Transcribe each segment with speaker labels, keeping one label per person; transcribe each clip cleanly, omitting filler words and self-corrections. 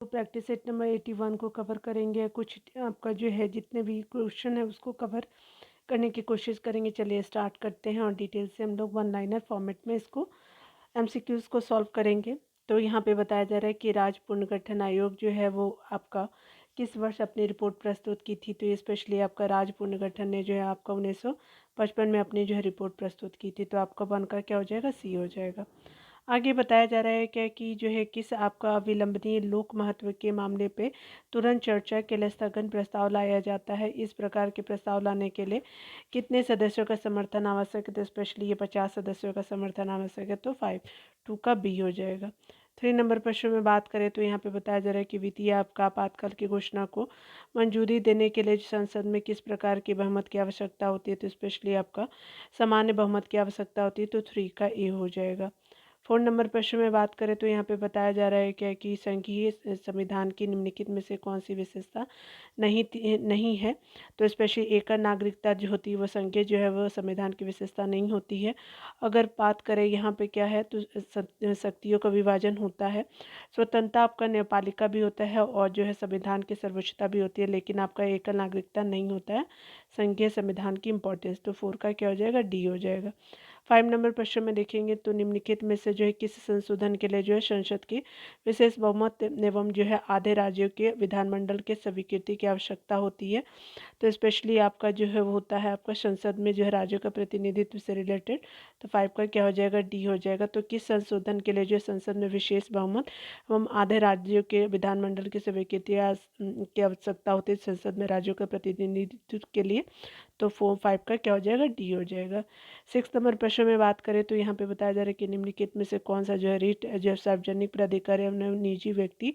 Speaker 1: तो practice set number 81 को cover करेंगे। कुछ आपका जो है जितने भी क्वेश्चन है उसको कवर करने की कोशिश करेंगे। चलिए स्टार्ट करते हैं और डिटेल से हम लोग वन लाइनर फॉर्मेट में इसको एमसीक्यूज़ को सॉल्व करेंगे। तो यहाँ पे बताया जा रहा है कि राज्य पुनर्गठन आयोग जो है वो आपका किस वर्ष अपनी रिपोर्ट प्रस्तुत की थी। तो ये स्पेशली आपका राज्य पुनर्गठन ने जो है आपका 1955 में अपनी जो है रिपोर्ट प्रस्तुत की थी। तो आपका वन का क्या हो जाएगा, सी हो जाएगा। आगे बताया जा रहा है क्या कि जो है किस आपका विलंबनीय लोक महत्व के मामले पे तुरंत चर्चा के लिए स्थगन प्रस्ताव लाया जाता है। इस प्रकार के प्रस्ताव लाने के लिए कितने सदस्यों का समर्थन आवश्यक है। तो स्पेशली ये 50 सदस्यों का समर्थन आवश्यक है। तो 5 का बी हो जाएगा। 3 नंबर प्रश्न में बात करें तो यहाँ पे बताया जा रहा है कि वित्तीय आपका आपातकाल की घोषणा को मंजूरी देने के लिए संसद में किस प्रकार की बहुमत की आवश्यकता होती है। तो स्पेशली आपका सामान्य बहुमत की आवश्यकता होती है। तो 3 का ए हो जाएगा। 4 नंबर प्रश्न में बात करें तो यहाँ पे बताया जा रहा है क्या कि संघीय संविधान की निम्नलिखित में से कौन सी विशेषता नहीं है। तो स्पेशली एकल नागरिकता जो होती है वो संघीय जो है वो संविधान की विशेषता नहीं होती है। अगर बात करें यहाँ पे क्या है तो शक्तियों का विभाजन होता है। स्वतंत्रता आपका न्यायपालिका भी होता है और जो है संविधान की सर्वोच्चता भी होती है, लेकिन आपका एकल नागरिकता नहीं होता है संघीय संविधान की इंपॉर्टेंस। तो 4 का क्या हो जाएगा, डी हो जाएगा। 5 नंबर प्रश्न में देखेंगे तो निम्नलिखित में से जो है किस संशोधन के लिए जो है संसद की विशेष बहुमत एवं जो है आधे राज्यों के विधानमंडल के स्वीकृति की आवश्यकता होती है। तो स्पेशली आपका जो है वो होता है आपका संसद में जो है राज्यों का प्रतिनिधित्व से रिलेटेड। तो 5 का क्या हो जाएगा, डी हो जाएगा। तो किस संशोधन के लिए जो है संसद में विशेष बहुमत एवं आधे राज्यों के विधानमंडल की स्वीकृति की आवश्यकता होती है संसद में राज्यों का प्रतिनिधित्व के लिए। तो 4 5 का क्या हो जाएगा, डी हो जाएगा। 6 नंबर प्रश्न में बात करें तो यहाँ पे बताया जा रहा है कि निम्नलिखित में से कौन सा जो है रिट जो है सार्वजनिक प्राधिकारी एवं निजी व्यक्ति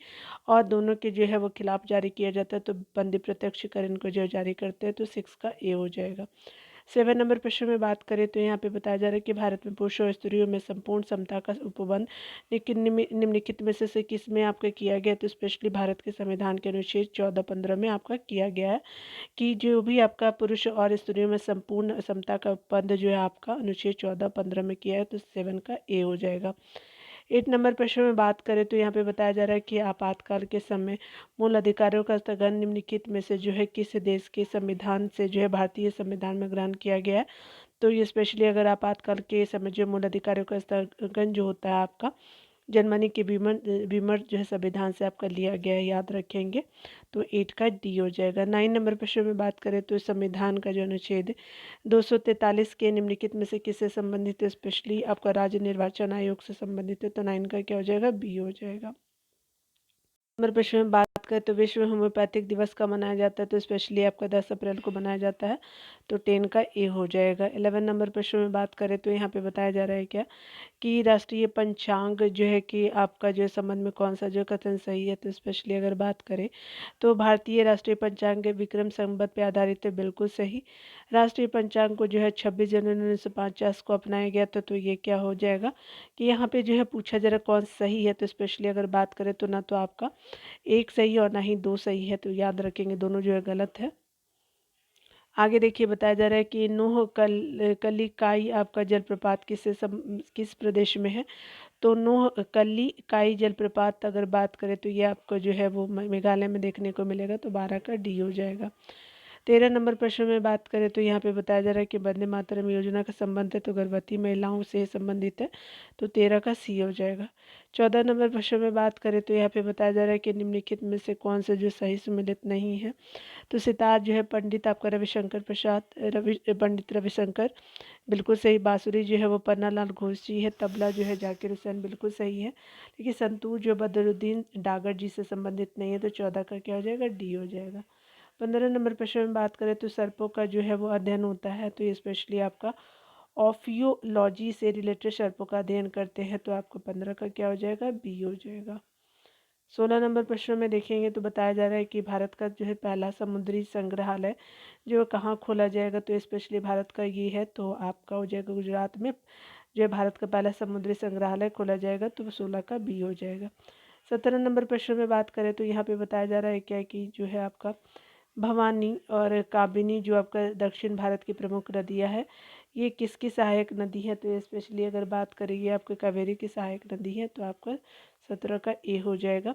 Speaker 1: और दोनों के जो है वो खिलाफ जारी किया जाता है। तो बंदी प्रत्यक्षीकरण को जो जारी करते हैं। तो 6 का ए हो जाएगा। 7 नंबर प्रश्न में बात करें तो यहाँ पे बताया जा रहा है कि भारत में पुरुषों और स्त्रियों में संपूर्ण समता का उपबंध निम्नलिखित में से किस में आपका किया गया। तो स्पेशली भारत के संविधान के अनुच्छेद 14-15 में आपका किया गया है कि जो भी आपका पुरुष और स्त्रियों में संपूर्ण समता का उपबंध जो है आपका अनुच्छेद 14-15 में किया है। तो 7 का ए हो जाएगा। 8 नंबर प्रश्न में बात करें तो यहाँ पे बताया जा रहा है कि आपातकाल के समय मूल अधिकारों का स्थगन निम्नलिखित में से जो है किस देश के संविधान से जो है भारतीय संविधान में ग्रहण किया गया है। तो ये स्पेशली अगर आपातकाल के समय जो मूल अधिकारों का स्थगन जो होता है आपका जर्मनी के विमर जो है संविधान से आपका लिया गया है, याद रखेंगे। तो 8 का डी हो जाएगा। 9 नंबर प्रश्न में बात करें तो संविधान का जो अनुच्छेद 243 के निम्नलिखित में से किससे संबंधित है। स्पेशली आपका राज्य निर्वाचन आयोग से संबंधित है। तो 9 का क्या हो जाएगा, बी हो जाएगा। नंबर प्रश्न में बात करें तो विश्व होम्योपैथिक दिवस का मनाया जाता है। तो स्पेशली आपका 10 अप्रैल को मनाया जाता है। तो 10 का ए हो जाएगा। 11 नंबर प्रश्न में बात करें तो यहाँ पे बताया जा रहा है क्या कि राष्ट्रीय पंचांग जो है कि आपका जो है संबंध में कौन सा जो कथन सही है। तो स्पेशली अगर बात करें तो भारतीय राष्ट्रीय पंचांग विक्रम संवत पे आधारित है, बिल्कुल सही। राष्ट्रीय पंचांग को जो है 26 जनवरी 1950 को अपनाया गया था। तो ये क्या हो जाएगा कि यहाँ पे जो है पूछा जरा कौन सही है। तो स्पेशली अगर बात करें तो ना तो आपका एक सही और ना ही दो सही है। तो याद रखेंगे दोनों जो है गलत है। आगे देखिए बताया जा रहा है कि नूह कल्लिकाई आपका जलप्रपात किस प्रदेश में है। तो नूह कल्लिकाई जलप्रपात अगर बात करें तो ये आपको जो है वो मेघालय में देखने को मिलेगा। तो 12 का डी हो जाएगा। 13 नंबर प्रश्न में बात करें तो यहाँ पे बताया जा रहा है कि वंदे मातरम योजना का संबंध है तो गर्भवती महिलाओं से संबंधित है। तो 13 का सी हो जाएगा। 14 नंबर प्रश्न में बात करें तो यहाँ पे बताया जा रहा है कि निम्नलिखित में से कौन सा जो सही सम्मिलित नहीं है। तो सितार जो है पंडित आपका रविशंकर प्रसाद पंडित रविशंकर, बिल्कुल सही। बांसुरी जो है वो पन्नालाल घोष जी है। तबला जो है जाकिर हुसैन, बिल्कुल सही है। लेकिन संतूर जो बदरुद्दीन डागर जी से संबंधित नहीं है। तो 14 का क्या हो जाएगा, डी हो जाएगा। 15 नंबर प्रश्न में बात करें तो सर्पों का जो है वो अध्ययन होता है। तो ये स्पेशली आपका ऑफियोलॉजी से रिलेटेड सर्पों का अध्ययन करते हैं। तो आपको 15 का क्या हो जाएगा, बी हो जाएगा। 16 नंबर प्रश्न में देखेंगे तो बताया जा रहा है कि भारत का जो है पहला समुद्री संग्रहालय जो कहाँ खोला जाएगा। तो स्पेशली भारत का ये है तो आपका हो जाएगा गुजरात में जो है भारत का पहला समुद्री संग्रहालय खोला जाएगा। तो 16 का बी हो जाएगा। 17 नंबर प्रश्न में बात करें तो यहाँ पे बताया जा रहा है क्या कि जो है आपका भवानी और काबिनी जो आपका दक्षिण भारत की प्रमुख नदियाँ है ये किसकी सहायक नदी है। तो स्पेशली अगर बात करें ये आपके कावेरी की सहायक नदी है। तो आपका 17 का ए हो जाएगा।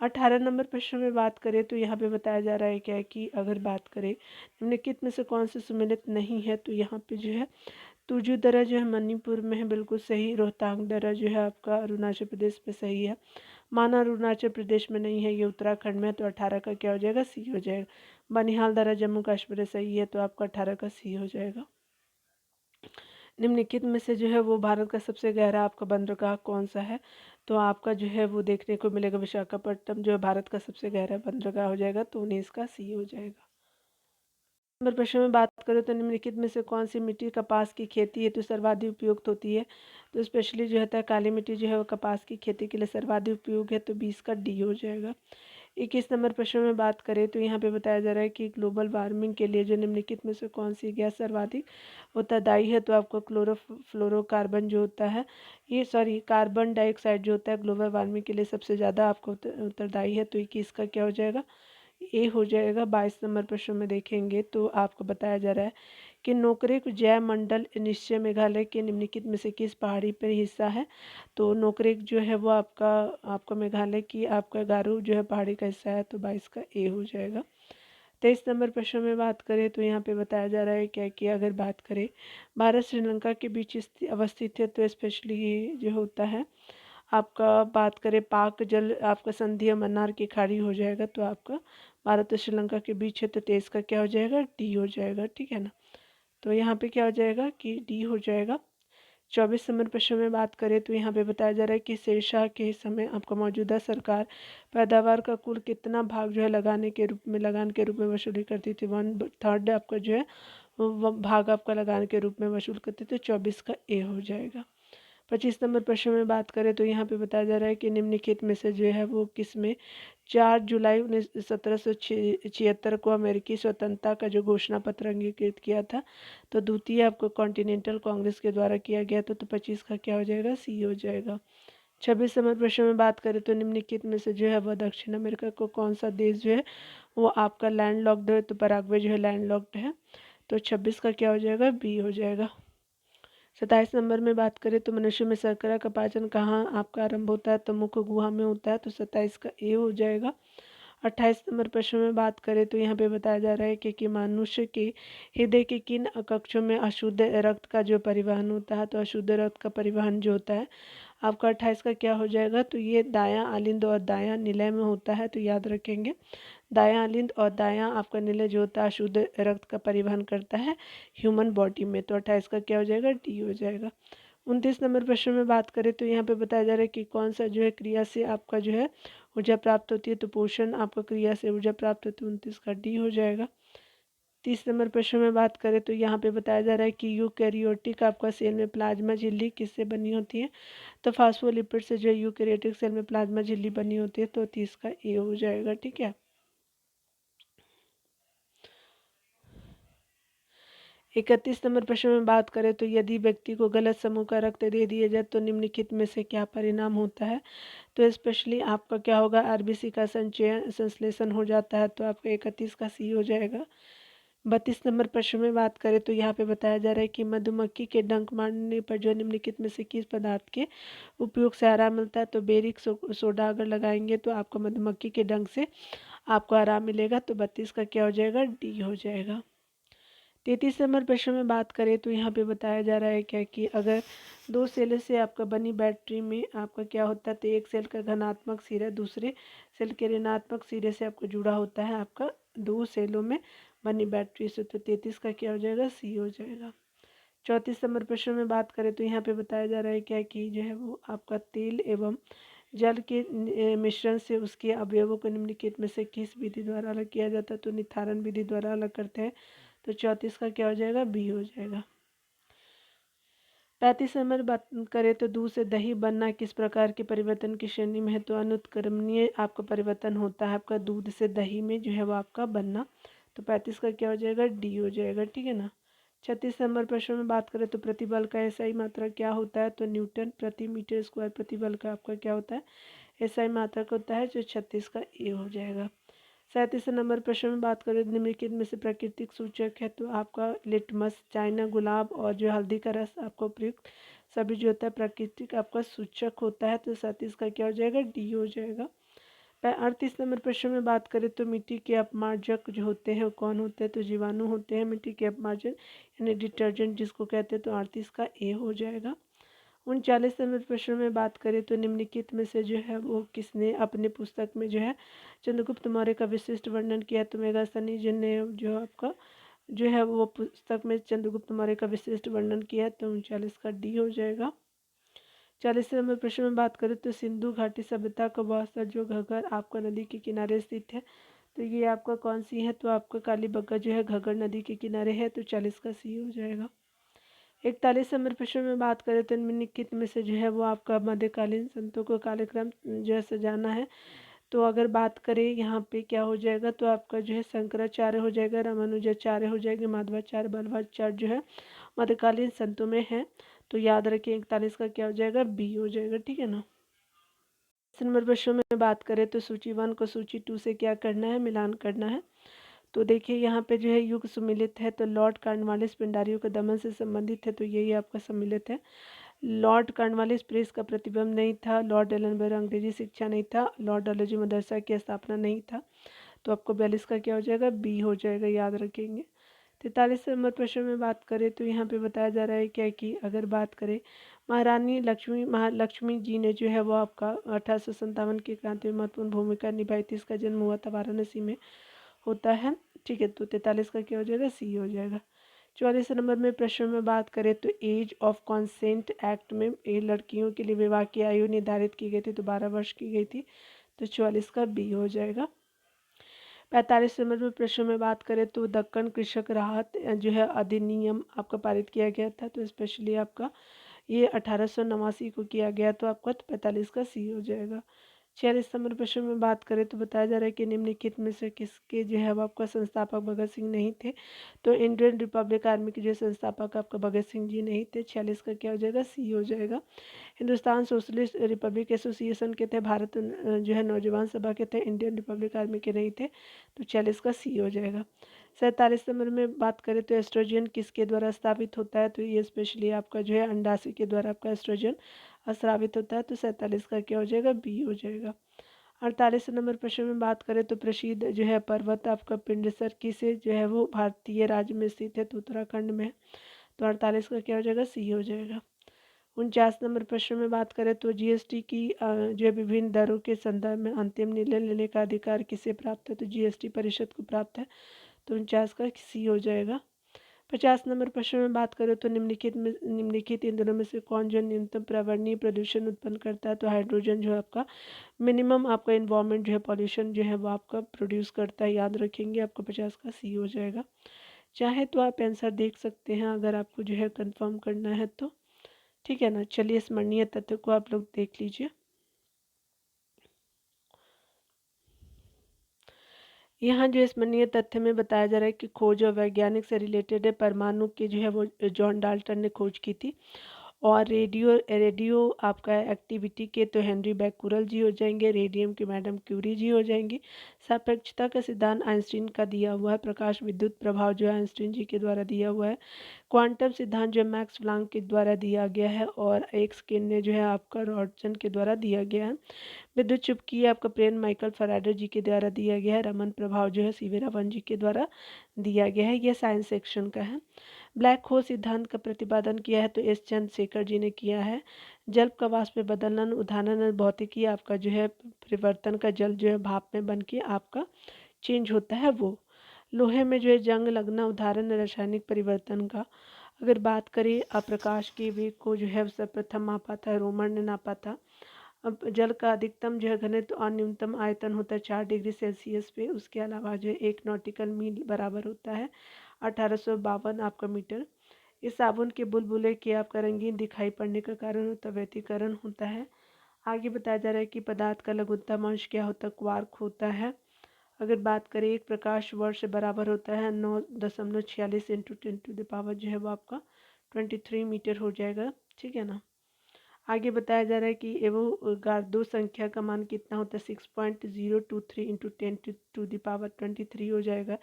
Speaker 1: 18 नंबर प्रश्न में बात करें तो यहाँ पे बताया जा रहा है क्या है कि अगर बात करें निम्नलिखित में से कौन से सुमेलित नहीं है, तो यहाँ पे जो है तुजू दर्रा जो है मणिपुर में है, बिल्कुल सही। रोहतांग दर्रा जो है आपका अरुणाचल प्रदेश में सही है। माना अरुणाचल प्रदेश में नहीं है, ये उत्तराखंड में है, तो 18 का क्या हो जाएगा, सी हो जाएगा। बनिहाल दर्रा जम्मू कश्मीर में सही है, तो आपका 18 का सी हो जाएगा। निम्नलिखित में से जो है वो भारत का सबसे गहरा आपका बंदरगाह कौन सा है, तो आपका जो है वो देखने को मिलेगा विशाखापट्टनम जो है भारत का सबसे गहरा बंदरगाह हो जाएगा, तो 19 का सी हो जाएगा। नंबर प्रश्न में बात करें तो निम्नलिखित में से कौन सी मिट्टी कपास की खेती हेतु सर्वाधिक उपयुक्त होती है, तो स्पेशली जो है काली मिट्टी जो है वो कपास की खेती के लिए सर्वाधिक उपयोग है, तो 20 का डी हो जाएगा। 21 नंबर प्रश्न में बात करें तो यहाँ पे बताया जा रहा है कि ग्लोबल वार्मिंग के लिए जो निम्नलिखित में से कौन सी गैस सर्वाधिक उत्तरदायी है, तो आपको क्लोरोफ्लोरोकार्बन जो होता है, ये सॉरी कार्बन डाइऑक्साइड जो होता है ग्लोबल वार्मिंग के लिए सबसे ज़्यादा आपको उत्तरदायी है, तो 21 का क्या हो जाएगा, ए हो जाएगा। 22 नंबर प्रश्न में देखेंगे तो आपको बताया जा रहा है कि नोकरेक जैव मंडल निश्चय मेघालय के निम्नलिखित में से किस पहाड़ी पर हिस्सा है, तो नोकरेक जो है वो आपका मेघालय की आपका गारो जो है पहाड़ी का हिस्सा है, तो 22 का ए हो जाएगा। 23 नंबर प्रश्न में बात करें तो यहाँ पे बताया जा रहा है क्या कि अगर बात करें भारत श्रीलंका के बीच अवस्थित है, तो स्पेशली ये जो होता है आपका बात करें पाक जल आपका संधि मन्नार की खाड़ी हो जाएगा, तो आपका भारत और श्रीलंका के बीच है, तो 23 का क्या हो जाएगा, डी हो जाएगा, ठीक है ना। तो यहाँ पे क्या हो जाएगा कि डी हो जाएगा। 24 नंबर प्रश्न में बात करें तो यहाँ पे बताया जा रहा है कि शेरशाह के समय आपका मौजूदा सरकार पैदावार का कुल कितना भाग जो है लगान के रूप में वसूली करती थी, 1/3 आपका जो है वो भाग आपका लगान के रूप में वसूल करते थे, 24 का ए हो जाएगा। 25 नंबर प्रश्न में बात करें तो यहाँ पे बताया जा रहा है कि निम्नलिखित में से जो है वो किस में 4 जुलाई 1776 को अमेरिकी स्वतंत्रता का जो घोषणा पत्र अंगीकृत किया था, तो द्वितीय आपको कॉन्टिनेंटल कांग्रेस के द्वारा किया गया था, तो 25 का क्या हो जाएगा, सी हो जाएगा। 26 नंबर प्रश्न में बात करें तो निम्नलिखित में से जो है वह दक्षिण अमेरिका को कौन सा देश जो है वो आपका लैंड लॉक्ड है, तो पराग्वे जो है लैंड लॉक्ड है, तो 26 का क्या हो जाएगा, बी हो जाएगा। 27 नंबर में बात करें तो मनुष्य में शर्करा का पाचन कहाँ आपका आरंभ होता है, तो मुख्य गुहा में होता है, तो 27 का ए हो जाएगा। 28 नंबर प्रश्न में बात करें तो यहाँ पे बताया जा रहा है कि मनुष्य के हृदय के किन कक्षों में अशुद्ध रक्त का जो परिवहन होता है, तो अशुद्ध रक्त का परिवहन जो होता है आपका 28 का क्या हो जाएगा, तो ये दायां आलिंद और दायां निलय में होता है, तो याद रखेंगे दायां आलिंद और दायां आपका निलय जो होता है शुद्ध रक्त का परिवहन करता है ह्यूमन बॉडी में, तो 28 का क्या हो जाएगा, डी हो जाएगा। 29 नंबर प्रश्न में बात करें तो यहाँ पे बताया जा रहा है कि कौन सा जो है क्रिया से आपका जो है ऊर्जा प्राप्त होती है, तो पोषण आपका क्रिया से ऊर्जा प्राप्त होती है, 29 का डी हो जाएगा। 30 नंबर प्रश्न में बात करें तो यहाँ पे बताया जा रहा है कि यूकैरियोटिक आपका सेल में प्लाज्मा झिल्ली किससे बनी होती है, तो फास्फोलिपिड से जो है यूकैरियोटिक सेल में प्लाज्मा झिल्ली बनी होती है, तो 30 का ए हो जाएगा, ठीक है। 31 नंबर प्रश्न में बात करें तो यदि व्यक्ति को गलत समूह का रक्त दे दिया जाए तो निम्नलिखित में से क्या परिणाम होता है, तो स्पेशली आपका क्या होगा, आरबीसी का संश्लेषण हो जाता है, तो आपका 31 का सी हो जाएगा। 32 नंबर प्रश्न में बात करें तो यहाँ पे बताया जा रहा है कि मधुमक्खी के डंक मारने पर जो निम्नलिखित में से किस पदार्थ के उपयोग से आराम मिलता है, तो बेरिक सोडा अगर लगाएंगे तो आपको मधुमक्खी के डंक से आपको आराम मिलेगा, तो 32 का क्या हो जाएगा, डी हो जाएगा। 33 नंबर प्रश्न में बात करें तो यहाँ पे बताया जा रहा है क्या कि अगर दो सेल से आपका बनी बैटरी में आपका क्या होता है, तो एक सेल का धनात्मक सिरा दूसरे सेल के ऋणात्मक सिरे से आपको जुड़ा होता है आपका दो सेलों में बनी बैटरी से, तो 33 का क्या हो जाएगा, सी हो जाएगा। 34 नंबर प्रश्न में बात करें तो यहाँ पे बताया जा रहा है क्या कि जो है वो आपका तेल एवं जल के मिश्रण से उसके अवयवों को निम्नलिखित में से किस विधि द्वारा अलग किया जाता है, तो निथारण विधि द्वारा अलग करते हैं, तो 34 का क्या हो जाएगा, बी हो जाएगा। 35 नंबर बात करें तो दूध से दही बनना किस प्रकार के परिवर्तन की श्रेणी में है, तो अनुत्क्रमणीय आपका परिवर्तन होता है आपका दूध से दही में जो है वो आपका बनना, तो 35 का क्या हो जाएगा, डी हो जाएगा, ठीक है ना। 36 नंबर प्रश्न में बात करें तो प्रतिबल का एसआई मात्रा क्या होता है, तो न्यूटन प्रति मीटर स्क्वायर प्रतिबल का आपका क्या होता है, एसआई मात्रक होता है, जो 36 का ए हो जाएगा। 37 नंबर प्रश्न में बात करें निम्नलिखित में से प्राकृतिक सूचक है, तो आपका लिटमस चाइना गुलाब और जो हल्दी का रस आपको प्रयुक्त सभी जो होता है प्राकृतिक आपका सूचक होता है, तो 37 का क्या हो जाएगा, डी हो जाएगा। 38 नंबर प्रश्न में बात करें तो मिट्टी के अपमार्जक जो होते हैं वो कौन होते हैं, तो जीवाणु होते हैं मिट्टी के अपमार्जक यानी डिटर्जेंट जिसको कहते हैं, तो 38 का ए हो जाएगा। 39 नंबर प्रश्न में बात करें तो निम्नलिखित में से जो है वो किसने अपने पुस्तक में जो है चंद्रगुप्त मौर्य का विशिष्ट वर्णन किया, तो मेगास्थनी जिनने जो आपका जो है वो पुस्तक में चंद्रगुप्त मौर्य का विशिष्ट वर्णन किया, तो 39 का डी हो जाएगा। 40 नंबर प्रश्न में बात करें तो सिंधु घाटी सभ्यता का वह स्थल जो घग्गर आपका नदी के किनारे स्थित है, तो ये आपका कौन सी है, तो आपका कालीबंगा जो है घग्गर नदी के किनारे है, तो 40 का सी हो जाएगा। 41 नंबर प्रश्न में बात करें तो निम्नलिखित में से जो है वो आपका मध्यकालीन संतों को कालक्रम जो है सजाना है, तो अगर बात करें यहाँ पे क्या हो जाएगा, तो आपका जो है शंकराचार्य हो जाएगा, रामानुजाचार्य हो जाएगा, माधवाचार्य बल्लभाचार्य जो है मध्यकालीन संतों में है, तो याद रखिए 41 का क्या हो जाएगा, बी हो जाएगा। ठीक है ना। नंबर प्रश्न में बात करें तो सूची 1 को सूची 2 से क्या करना है, मिलान करना है। तो देखिए यहाँ पे जो है युग सम्मिलित है, तो लॉर्ड कॉर्नवालिस पिंडारियों के दमन से संबंधित है, तो यही आपका सम्मिलित है। लॉर्ड कॉर्नवालिस प्रेस का प्रतिबंध नहीं था, लॉर्ड एलनबर अंग्रेजी शिक्षा नहीं था, लॉर्ड डलहौजी मदरसा की स्थापना नहीं था, तो आपको 42 का क्या हो जाएगा, बी हो जाएगा, याद रखेंगे। 43 नंबर प्रश्न में बात करें तो यहाँ पे बताया जा रहा है क्या कि अगर बात करें महारानी महालक्ष्मी जी ने जो है वो आपका 1857 की क्रांति में महत्वपूर्ण भूमिका निभाई थी, इसका जन्म हुआ था वाराणसी में होता है। ठीक है, तो 43 का क्या हो जाएगा, सी हो जाएगा। 44 नंबर में प्रश्न में बात करें तो एज ऑफ कॉन्सेंट एक्ट में ये लड़कियों के लिए विवाह की आयु निर्धारित की गई थी, तो 12 वर्ष की गई थी, तो 44 का बी हो जाएगा। 45 नंबर में प्रश्न में बात करें तो दक्कन कृषक राहत जो है अधिनियम आपका पारित किया गया था, तो स्पेशली आपका ये 1889 को किया गया, तो आपका 45 का सी हो जाएगा। 46 नंबर प्रश्न में बात करें तो बताया जा रहा है कि निम्नलिखित में से किसके जो है वो आपका संस्थापक भगत सिंह नहीं थे, तो इंडियन रिपब्लिक आर्मी के जो संस्थापक आपका भगत सिंह जी नहीं थे, 46 का क्या हो जाएगा, सी हो जाएगा। हिंदुस्तान सोशलिस्ट रिपब्लिक एसोसिएशन के थे, भारत जो है नौजवान सभा के थे, इंडियन रिपब्लिक आर्मी के नहीं थे, तो 40 का सी हो जाएगा। 47 नंबर में बात करें तो एस्ट्रोजन किसके द्वारा स्थापित होता है, तो ये स्पेशली आपका जो है अंडाशय के द्वारा आपका एस्ट्रोजन स्रावित होता है, तो 47 का क्या हो जाएगा, बी हो जाएगा। 48 नंबर प्रश्न में बात करें तो प्रसिद्ध जो है पर्वत आपका पिंडसर किसे जो है वो भारतीय राज्य में स्थित है, तो उत्तराखंड में, तो 48 का क्या हो जाएगा, सी हो जाएगा। 49 नंबर प्रश्न में बात करें तो जीएसटी की जो है विभिन्न दरों के संदर्भ में अंतिम निर्णय लेने का अधिकार किसे प्राप्त है, तो जीएसटी परिषद को प्राप्त है, तो 49 का सी हो जाएगा। 50 नंबर प्रश्न में बात करें तो निम्नलिखित ईंधनों में से कौन जो न्यूनतम पर्यावरणीय प्रदूषण उत्पन्न करता है, तो हाइड्रोजन जो है आपका मिनिमम आपका इन्वायरमेंट जो है पॉल्यूशन जो है वो आपका प्रोड्यूस करता है, याद रखेंगे, आपको 50 का सी हो जाएगा। चाहे तो आप आंसर देख सकते हैं अगर आपको जो है कंफर्म करना है तो, ठीक है ना। चलिए स्मरणीय तथ्य को आप लोग देख लीजिए। यहाँ जो स्मरणीय तथ्य में बताया जा रहा है कि खोज और वैज्ञानिक से रिलेटेड है, परमाणु की जो है वो जॉन डाल्टन ने खोज की थी, और रेडियो आपका एक्टिविटी के तो हेनरी बैकुरल जी हो जाएंगे, रेडियम के मैडम क्यूरी जी हो जाएंगी। सापेक्षता का सिद्धांत आइंस्टीन का दिया हुआ है, प्रकाश विद्युत प्रभाव जो है आइंस्टीन जी के द्वारा दिया हुआ है, क्वांटम सिद्धांत जो मैक्स प्लांक के द्वारा दिया गया है, और एक्स किरण जो है आपका रॉटसन के द्वारा दिया गया है। विद्युत चुंबकीय आपका प्रेरण माइकल फैराडे जी के द्वारा दिया गया है, रमन प्रभाव जो है सीवी रमन जी के द्वारा दिया गया है, यह साइंस सेक्शन का है। ब्लैक होल सिद्धांत का प्रतिपादन किया है तो एस चंद्रशेखर जी ने किया है। जल का वाष्प में बदलना उदाहरण भौतिकी आपका जो है परिवर्तन का, जल जो है भाप में बन के आपका चेंज होता है वो। लोहे में जो है जंग लगना उदाहरण रासायनिक परिवर्तन का। अगर बात करें प्रकाश के वेग को जो है सर्वप्रथम मापा था, रोमन ने नापा था। अब जल का अधिकतम जो है घनत्व और न्यूनतम आयतन होता है 4 डिग्री सेल्सियस पे, उसके अलावा जो है 1 नॉटिकल मील बराबर होता है 1852 आपका मीटर। इस साबुन के बुलबुले के आपका रंगीन दिखाई पड़ने का कारण होता है व्यतिकरण होता है। आगे बताया जा रहा है कि पदार्थ का लघुत्तम अंश क्या होता है, क्वार्क होता है। अगर बात करें एक प्रकाश वर्ष बराबर होता है 9.46 इंटू 10⁻, जो है वो आपका 23 मीटर हो जाएगा, ठीक है ना। आगे बताया जा रहा है कि एवोगाड्रो संख्या का मान कितना होता है, 6.023 इंटू 10⁻23 हो जाएगा।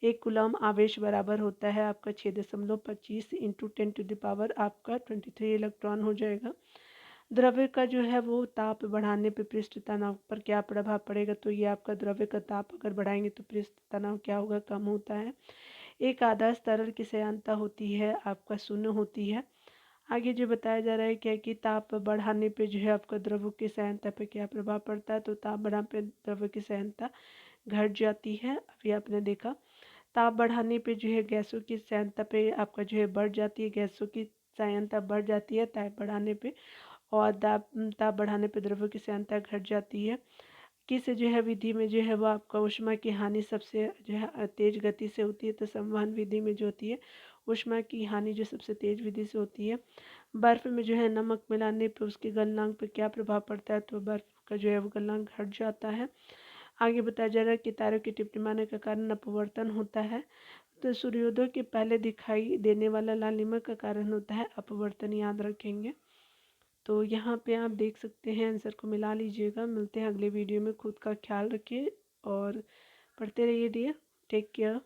Speaker 1: एक कूलम आवेश बराबर होता है आपका 6.25 इंटू 10⁻, आपका 23 इलेक्ट्रॉन हो जाएगा। द्रव्य का जो है वो ताप बढ़ाने पे पृष्ठ तनाव पर क्या प्रभाव पड़ेगा, तो ये आपका द्रव्य का ताप अगर बढ़ाएंगे तो पृष्ठ तनाव क्या होगा, कम होता है। एक आदर्श तरल की श्यानता होती है आपका शून्य होती है। आगे जो बताया जा रहा है क्या कि ताप बढ़ाने पे जो है आपका द्रव्य की श्यानता पे क्या प्रभाव पड़ता है, तो ताप बढ़ाने पे द्रव्य की श्यानता घट जाती है। अभी आपने देखा ताप बढ़ाने पे जो है गैसों की श्यानता पे आपका जो है बढ़ जाती है, गैसों की श्यानता बढ़ जाती है ताप बढ़ाने पे, और ताप बढ़ाने पे द्रव्यों की श्यानता घट जाती है। किस जो है विधि में जो है वो आपका ऊष्मा की हानि सबसे जो है तेज गति से होती है, तो संवहन विधि में जो होती है ऊष्मा की हानि जो सबसे तेज विधि से होती है। बर्फ में जो है नमक मिलाने पर उसके गलनांक पर क्या प्रभाव पड़ता है, तो बर्फ का जो है वो गलनांक घट जाता है। आगे बताया जा रहा है कि तारों की टिमटिमाने के कारण अपवर्तन होता है, तो सूर्योदय के पहले दिखाई देने वाला लालिमा का कारण होता है अपवर्तन, याद रखेंगे। तो यहाँ पे आप देख सकते हैं, आंसर को मिला लीजिएगा। मिलते हैं अगले वीडियो में, खुद का ख्याल रखिए और पढ़ते रहिए डियर। Take care.